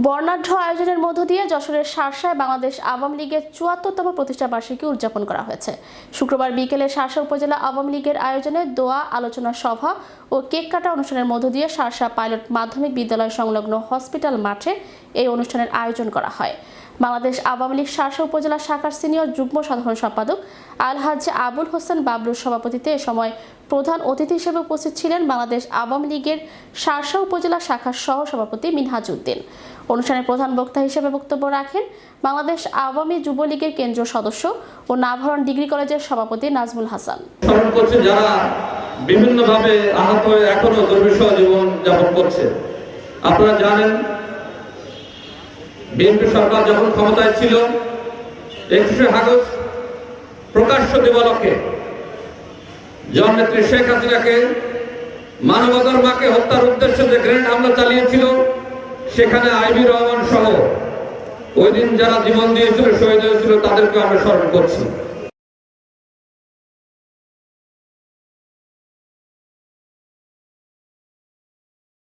বর্ণাঢ্য আয়োজনের মধ্য দিয়ে যশোরের শার্শায় বাংলাদেশ আওয়ামী লীগের ৭৪তম প্রতিষ্ঠা বার্ষিকী উদযাপন করা হয়েছে। শুক্রবার বিকেলে শার্শা উপজেলা আওয়ামী লীগের আয়োজনে দোয়া, আলোচনা সভা ও কেক কাটা অনুষ্ঠানের মধ্য দিয়ে শার্শা পাইলট মাধ্যমিক বিদ্যালয় সংলগ্ন হসপিটাল মাঠে এই অনুষ্ঠানের আয়োজন করা হয়। বাংলাদেশ আওয়ামী লীগ শার্শা উপজেলা শাখার সিনিয়র যুগ্ম সাধারণ সম্পাদক আলহাজ্ব আবুল হোসেন বাবলুর সভাপতিত্বে এ সময় প্রধান অতিথি হিসেবে উপস্থিত ছিলেন বাংলাদেশ আওয়ামী লীগের শার্শা উপজেলা শাখার সহ সভাপতি মিনহাজ উদ্দিন। অনুষ্ঠানে প্রধান বক্তা হিসেবে বক্তব্য রাখেন বাংলাদেশ আওয়ামী যুবলীগের কেন্দ্রীয় সদস্য ও নাভারণ ডিগ্রি কলেজের সভাপতি নাজমুল হাসান। স্মরণ করছে যারা বিভিন্নভাবে আহত হয়ে এখনো দুর্বিষহ জীবন যাপন করছে। আপনারা জানেন, বিএনপি সরকার যখন ক্ষমতায় ছিল 21শে আগস্ট প্রকাশ্য দিবালোকে জননেত্রী শেখ হাসিনাকে মানবতার মাকে হত্যার উদ্দেশ্যে যে গ্রেনেড হামলা চালিয়েছিল, সেখানে আইবি রহমান সহ ওই দিন যারা জীবন দিয়েছিল, শহীদ হয়েছিল, তাদেরকে আমরা স্মরণ করছি।